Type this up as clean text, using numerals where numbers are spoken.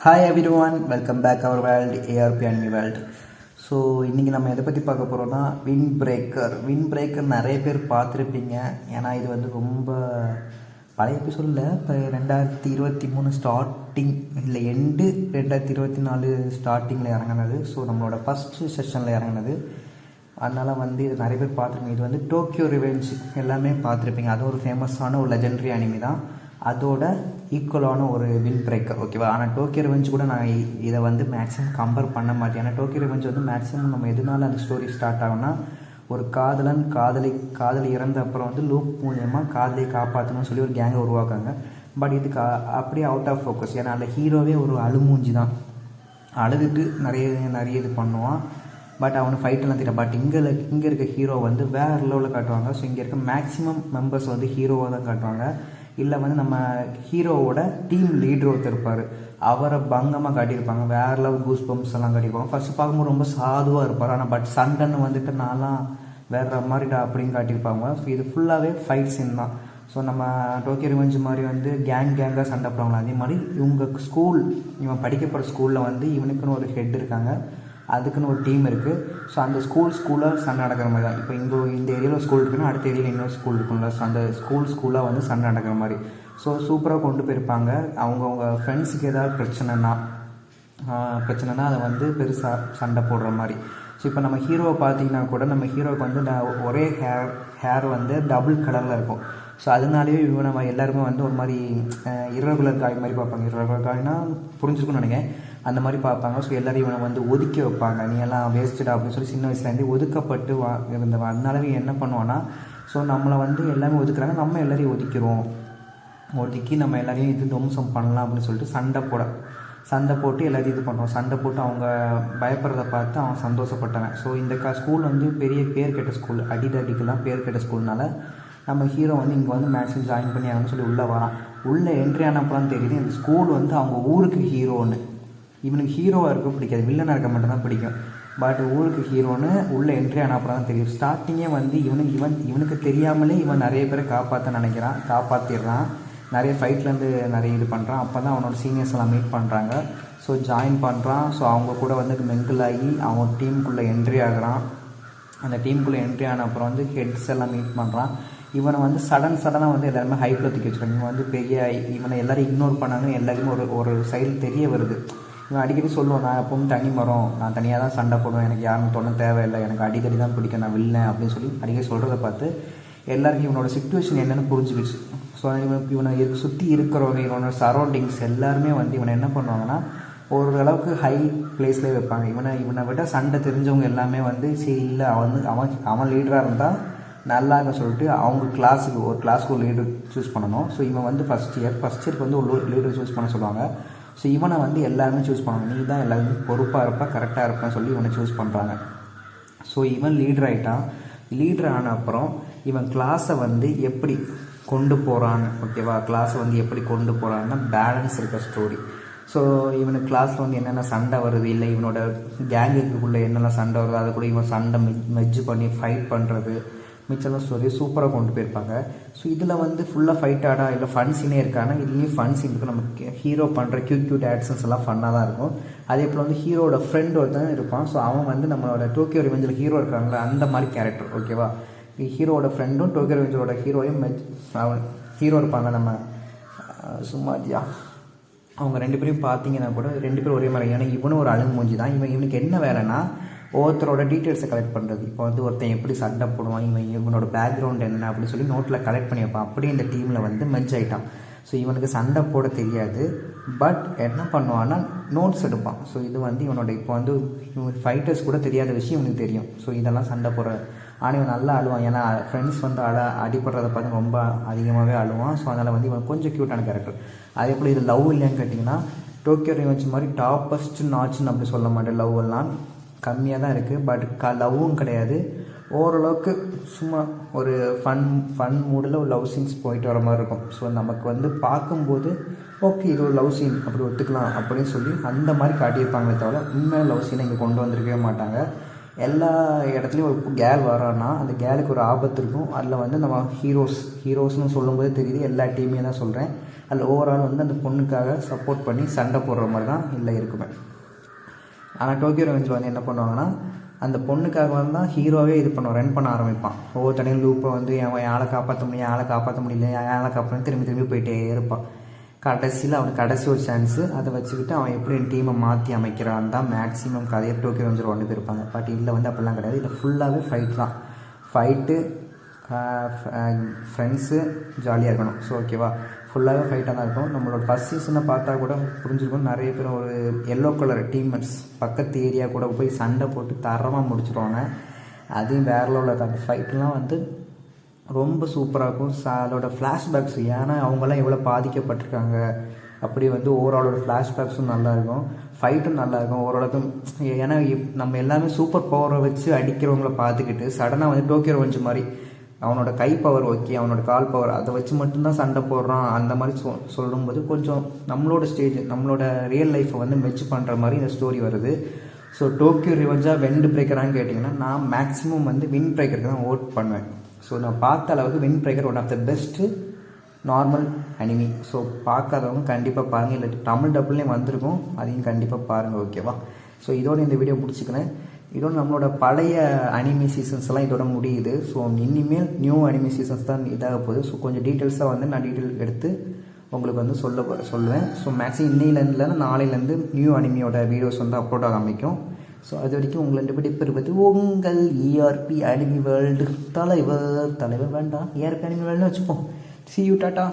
Hi everyone, welcome back our world ARP anime world. So இன்றைக்கி நம்ம எதை பற்றி பார்க்க போகிறோன்னா வின் பிரேக்கர் நிறைய பேர் பார்த்துருப்பீங்க. ஏன்னா இது வந்து ரொம்ப பழைய எபிசோடில் இப்போ 2023 ஸ்டார்டிங் இல்லை எண்டு 2024 ஸ்டார்டிங்கில் இறங்கினது. ஸோ நம்மளோட ஃபஸ்ட்டு செஷனில் இறங்கினது. அதனால் வந்து இது நிறைய பேர் பார்த்துருப்பீங்க. இது வந்து டோக்கியோ ரிவெஞ்ச் எல்லாமே பார்த்துருப்பீங்க. அது ஒரு ஃபேமஸான ஒரு லெஜெண்டரி அனிமி தான். அதோட ஈக்குவலான ஒரு வின் பிரேக்கர், ஓகேவா. ஆனால் டோக்கியோ ரிவெஞ்ச் கூட நான் இதை வந்து மேக்ஸிமம் கம்பேர் பண்ண மாட்டேன். ஏன்னா டோக்கியோ ரிவெஞ்ச் வந்து மேக்ஸிமம் நம்ம எதனால அந்த ஸ்டோரி ஸ்டார்ட் ஆகும்னா, ஒரு காதலன் காதலி இறந்த அப்புறம் வந்து லூப் மூலியமாக காதலியை காப்பாற்றணும்னு சொல்லி ஒரு கேங்கை உருவாக்காங்க. பட் இதுக்கு அப்படியே அவுட் ஆஃப் ஃபோக்கஸ். ஏன்னா அந்த ஹீரோவே ஒரு அழுமூஞ்சி தான், அழுதுட்டு நிறைய இது பண்ணுவான். பட் அவனை ஃபைட்டெல்லாம் தெரியும். பட் இங்கே இருக்க ஹீரோ வந்து வேறு லெவலில் காட்டுவாங்க. ஸோ இங்கே இருக்க மேக்ஸிமம் மெம்பர்ஸ் வந்து ஹீரோவாக தான் காட்டுவாங்க. இல்லை வந்து நம்ம ஹீரோவோட டீம் லீடர் ஒருத்தர் இருப்பார், அவரை பங்கமாக காட்டியிருப்பாங்க. வேறு லெவல் கூஸ் பம்ப்ஸ் எல்லாம் காட்டியிருப்பாங்க. ஃபஸ்ட்டு பார்க்கும்போது ரொம்ப சாதுவாக இருப்பார். ஆனால் பட் சண்டைன்னு வந்துட்டு நான்லாம் வேறு மாதிரிடா அப்படின்னு காட்டியிருப்பாங்க. ஸோ இது ஃபுல்லாகவே ஃபைட் சீன் தான். ஸோ நம்ம டோக்கியோ ரிவெஞ்ச் மாதிரி வந்து கேங்காக சண்டை போடுவாங்களா, அதே மாதிரி இவன் படிக்கப்படுற ஸ்கூலில் வந்து இவனுக்குன்னு ஒரு ஹெட் இருக்காங்க, அதுக்குன்னு ஒரு டீம் இருக்குது. ஸோ அந்த ஸ்கூலாக சண்டை நடக்கிற மாதிரி தான். இப்போ இந்த ஏரியாவில் ஸ்கூல் இருக்குன்னா அடுத்த ஏரியாவில் இன்னொரு ஸ்கூல் இருக்கும்ல. ஸோ அந்த ஸ்கூலாக வந்து சண்டை நடக்கிற மாதிரி. ஸோ சூப்பராக கொண்டு போயிருப்பாங்க. அவங்கவுங்க ஃப்ரெண்ட்ஸுக்கு ஏதாவது பிரச்சனைனா அதை வந்து பெருசாக சண்டை போடுற மாதிரி. ஸோ இப்போ நம்ம ஹீரோவை பார்த்தீங்கன்னா கூட நம்ம ஹீரோவுக்கு வந்து ஒரே ஹேர் வந்து டபுள் கலரில் இருக்கும். ஸோ அதனாலேயே இவனை எல்லாருமே வந்து ஒரு மாதிரி இரகுலர் காய் மாதிரி பார்ப்பாங்க. இரகுலர் காய்னா புரிஞ்சுக்கணும்னு நினைக்கிறேன், அந்த மாதிரி பார்ப்பாங்க. ஸோ எல்லோரும் இவனை வந்து ஒதுக்கி வைப்பாங்க. நீ எல்லாம் வேஸ்டடா அப்படின்னு சொல்லி சின்ன வயசுலேருந்து ஒதுக்கப்பட்டு இருந்தவன். அதனாலவே என்ன பண்ணுவான்னா, ஸோ நம்மளை வந்து எல்லாமே ஒதுக்குறாங்க, நம்ம எல்லோரையும் ஒதுக்கி நம்ம எல்லாரையும் இது துவம்சம் பண்ணலாம் அப்படின்னு சொல்லிட்டு சண்டை போட்டு எல்லாத்தையும் இது பண்ணுவோம். சண்டை போட்டு அவங்க பயப்படுறத பார்த்து அவன் சந்தோஷப்பட்டவன். ஸோ இந்த ஸ்கூல் வந்து பெரிய பேர் கெட்ட ஸ்கூல், அடிக்கெல்லாம் பேர் கெட்ட ஸ்கூல்னால நம்ம ஹீரோ வந்து இங்கே வந்து மேக்ஸிமம் ஜாயின் பண்ணி ஆகணும்னு சொல்லி உள்ளே வரான். உள்ளே என்ட்ரி ஆனப்பலாம் தெரியுது இந்த ஸ்கூல் வந்து அவங்க ஊருக்கு ஹீரோன்னு. இவனுக்கு ஹீரோவாக இருக்க பிடிக்காது, வில்லனாக இருக்க மட்டும்தான் பிடிக்கும். பட் ஊருக்கு ஹீரோன்னு உள்ளே என்ட்ரி ஆன அப்புறம் தான் தெரியும். ஸ்டார்டிங்கே வந்து இவனுக்கு தெரியாமலே இவன் நிறைய பேரை காப்பாற்றிடுறான். நிறைய ஃபைட்லேருந்து நிறைய இது பண்ணுறான். அப்போ தான் அவனோட சீனியர்ஸ் எல்லாம் மீட் பண்ணுறாங்க. ஸோ ஜாயின் பண்ணுறான். ஸோ அவங்க கூட வந்து மெங்கிள் ஆகி அவன் டீமுக்குள்ளே என்ட்ரி ஆகிறான். அந்த டீமுக்குள்ளே என்ட்ரி ஆன அப்புறம் வந்து ஹெட்ஸ் எல்லாம் மீட் பண்ணுறான். இவனை வந்து சடனாக வந்து எல்லாருமே ஹைப்பில் தூக்கி வச்சுருக்காங்க. இவன் வந்து இவனை எல்லோரும் இக்னோர் பண்ணாங்கன்னு எல்லாருமே ஒரு சைடு தெரிய வருது. இவன் அடிக்கடி சொல்லுவான், நான் எப்பவும் தனி மரம், நான் தனியாக தான் சண்டை போடுவேன், எனக்கு யாரும் தொண்ண தேவையில்லை, எனக்கு அடிக்கடி தான் பிடிக்கும், நான் வில்லேன் அப்படின்னு சொல்லி அடிக்கடி சொல்கிறத பார்த்து எல்லாருக்கும் இவனோட சிச்சுவேஷன் என்னென்னு புரிஞ்சுக்கிச்சு. ஸோ இவனை சுற்றி இருக்கிறவங்க, இவனோட சரௌண்டிங்ஸ் எல்லாருமே வந்து இவனை என்ன பண்ணுவாங்கன்னா ஓரளவுக்கு ஹை பிளேஸ்லேயே வைப்பாங்க. இவனை விட சண்டை தெரிஞ்சவங்க எல்லாமே வந்து சரி இல்லை அவன் லீடராக இருந்தால் நல்லா இருக்குன்னு சொல்லிட்டு அவங்க கிளாஸுக்கு ஒரு லீடர் சூஸ் பண்ணணும். ஸோ இவன் வந்து ஃபஸ்ட் இயருக்கு வந்து ஒரு லீடர் சூஸ் பண்ண சொல்லுவாங்க. ஸோ இவனை வந்து எல்லாருமே சூஸ் பண்ணுவாங்க. நீ தான் எல்லாருமே பொறுப்பாக இருப்பா, கரெக்டாக இருப்பான்னு சொல்லி இவனை சூஸ் பண்ணுறாங்க. ஸோ இவன் லீடர் ஆகிட்டான். லீடர் ஆன அப்புறம் இவன் கிளாஸை வந்து எப்படி கொண்டு போகிறான்னு, ஓகேவா, கிளாஸை வந்து எப்படி கொண்டு போகிறான்னா பேலன்ஸ் இருக்க ஸ்டோரி. ஸோ இவனுக்கு கிளாஸில் வந்து என்னென்ன சண்டை வருது, இல்லை இவனோட கேங்குக்குள்ளே என்னென்ன சண்டை வருது, அதை கூட இவன் சண்டை மெஜ்ஜு பண்ணி ஃபைட் பண்ணுறது, மிச்சம் ஸ்டோரி சூப்பராக கொண்டு போயிருப்பாங்க. ஸோ இதில் வந்து ஃபுல்லாக ஃபைட்டாடா இல்லை ஃபன் சீனே இருக்கானா, இதுலேயும் ஃபன் சீன் இருக்கும். நமக்கு ஹீரோ பண்ணுற க்யூட் ஆக்ஷன்ஸ் எல்லாம் ஃபன்னாக தான் இருக்கும். அதே போல் வந்து ஹீரோட ஃப்ரெண்ட் ஒருத்தன் இருப்பான். ஸோ அவன் வந்து நம்மளோட டோக்கியோ ரிவெஞ்சில் ஹீரோ இருக்காங்களா அந்த மாதிரி கேரக்டர், ஓகேவா. ஹீரோட ஃப்ரெண்டும் டோக்கியோ ரிவெஞ்சோட ஹீரோயும் அவன் ஹீரோ இருப்பாங்க நம்ம சும்மாதியா. அவங்க ரெண்டு பேரையும் பார்த்தீங்கன்னா கூட ரெண்டு பேரும் ஒரே மாதிரி. ஏன்னா இவனும் ஒரு அழுமூஞ்சி தான். இவனுக்கு என்ன வேலைன்னா ஒவ்வொருத்தரோட டீட்டெயில்ஸை கலெக்ட் பண்ணுறது. இப்போ வந்து ஒருத்தன் எப்படி சண்டை போடுவான், இவனோட பேக்ரவுண்ட் என்ன அப்படின்னு சொல்லி நோட்டில் கலெக்ட் பண்ணி வைப்பான். அப்படியே இந்த டீமில் வந்து மெர்ஜ் ஆகிட்டான். ஸோ இவனுக்கு சண்டை போட தெரியாது, பட் என்ன பண்ணுவான்னா நோட்ஸ் எடுப்பான். ஸோ இது வந்து இவனோட இப்போ வந்து ஃபைட்டர்ஸ் கூட தெரியாத விஷயம் இவனுக்கு தெரியும். ஸோ இதெல்லாம் சண்டை போடுற. ஆனால் இவன் நல்லா அழுவான். ஏன்னா ஃப்ரெண்ட்ஸ் வந்து அடிப்படுறத பார்த்து ரொம்ப அதிகமாகவே அழுவான். ஸோ அதனால் வந்து இவன் கொஞ்சம் க்யூட்டான கேரக்டர். அதே போல் இது லவ் இல்லைன்னு கேட்டிங்கன்னா டோக்கியோ ரிவெஞ்ச் மாதிரி டாப்பஸ்ட் நாச்சுன்னு அப்படி சொல்ல மாட்டேன். லவ் எல்லாம் கம்மியாக தான் இருக்குது. பட் லவ்வும் கிடையாது, ஓரளவுக்கு சும்மா ஒரு ஃபன் மூடில் ஒரு லவ் சீன்ஸ் போயிட்டு வர மாதிரி இருக்கும். ஸோ நமக்கு வந்து பார்க்கும்போது ஓகே இது ஒரு லவ் சீன் அப்படி ஒத்துக்கலாம் அப்படின்னு சொல்லி அந்த மாதிரி காட்டியிருப்பாங்களே தவிர உண்மையான லவ் சீனை இங்கே கொண்டு வந்திருக்கவே மாட்டாங்க. எல்லா இடத்துலையும் ஒரு கேர்ள் வரான்னா அந்த கேர்ளுக்கு ஒரு ஆபத்து இருக்கும். அதில் வந்து நம்ம ஹீரோஸ்னு சொல்லும்போது தெரியுது, எல்லா டீமையும் தான் சொல்கிறேன். அதில் ஓவரால் வந்து அந்த பொண்ணுக்காக சப்போர்ட் பண்ணி சண்டை போடுற மாதிரி தான் இல்லை இருக்குமே. ஆனால் டோக்கியோ ரெவெஞ்சில் வந்து என்ன பண்ணுவாங்கன்னா, அந்த பொண்ணுக்காக வந்து தான் ஹீரோவே இது பண்ணுவான், ரன் பண்ண ஆரம்பிப்பான். ஒவ்வொருத்தனையும் லூப்பை வந்து அவன் ஆளை காப்பாற்ற முடியல ஆளை காப்பாற்றணும் திரும்பி போயிட்டே இருப்பான். கடைசியில் அவனுக்கு கடைசி ஒரு சான்ஸு, அதை வச்சுக்கிட்டு அவன் எப்படி டீமை மாற்றி அமைக்கிறான் தான் மேக்ஸிமம் கதையை டோக்கியோ ரெவெஞ்சர் கொண்டு போயிருப்பாங்க. பட் இதில் வந்து அப்படிலாம் கிடையாது. இதில் ஃபுல்லாகவே ஃபைட் தான். ஃபைட்டு, ஃப்ரெண்ட்ஸு, ஜாலியாக இருக்கணும். ஸோ ஓகேவா, ஃபுல்லாகவே ஃபைட்டாக தான் இருக்கும். நம்மளோட ஃபஸ்ட் சீசனை பார்த்தா கூட புரிஞ்சுருக்கும், நிறைய பேர் ஒரு எல்லோ கலர் டீம்மேட்ஸ் பக்கத்து ஏரியா கூட போய் சண்டை போட்டு தரமாக முடிச்சிருவாங்க. அதையும் வேற லெவலில் அந்த ஃபைட்லாம் வந்து ரொம்ப சூப்பராக இருக்கும். அதோட ஃப்ளாஷ்பேக்ஸ், ஏன்னா அவங்களாம் எவ்வளோ பாதிக்கப்பட்டிருக்காங்க அப்படி வந்து ஓவராலோட ஃப்ளாஷ்பேக்ஸும் நல்லாயிருக்கும், ஃபைட்டும் நல்லாயிருக்கும் ஓரளவுக்கு. ஏன்னா நம்ம எல்லாமே சூப்பர் பவரை வச்சு அடிக்கிறவங்கள பார்த்துக்கிட்டு சடனாக வந்து டோக்கியோ ரெவெஞ்ச் மாதிரி அவனோட கை பவர் ஓகே, அவனோட கால் பவர் அதை வச்சு மட்டும்தான் சண்டை போடுறான் அந்த மாதிரி சொல்லும்போது கொஞ்சம் நம்மளோட ஸ்டேஜ், நம்மளோட ரியல் லைஃப்பை வந்து மெச் பண்ணுற மாதிரி இந்த ஸ்டோரி வருது. ஸோ டோக்கியோ ரிவெஞ்சாக விண்ட் பிரேக்கரான்னு கேட்டிங்கன்னா நான் மேக்ஸிமம் வந்து விண்ட் பிரேக்கருக்கு தான் ஓட் பண்ணுவேன். ஸோ நான் பார்த்த அளவுக்கு wind breaker one of the best normal anime. So பார்க்காதவங்க கண்டிப்பாக பாருங்கள், இல்லை தமிழ் டப்புலேயும் வந்திருக்கும், அதையும் கண்டிப்பாக பாருங்கள். ஓகேவா, ஸோ இதோட இந்த வீடியோ முடிச்சுக்கிறேன். இதோட நம்மளோட பழைய அனிமி சீசன்ஸ்லாம் இதோட முடியுது. ஸோ இனிமேல் நியூ அனிமி சீசன்ஸ் தான் இதாக போகுது. ஸோ கொஞ்சம் டீட்டெயில்ஸாக வந்து நான் டீட்டெயில் எடுத்து உங்களுக்கு வந்து சொல்லுவேன். ஸோ மேக்ஸிமம் இன்னையிலேருந்து நாளையிலேருந்து நியூ அனிமியோட வீடியோஸ் வந்து அப்லோட் ஆக ஆரம்பிக்கும். ஸோ அது வரைக்கும் உங்களை விடைபெறுவது உங்கள் ERP அனிமி வேர்ல்டு தலைவர் வேண்டாம், ERP அனிமி வேர்ல்டுன்னு வச்சுப்போம். See you, Tata.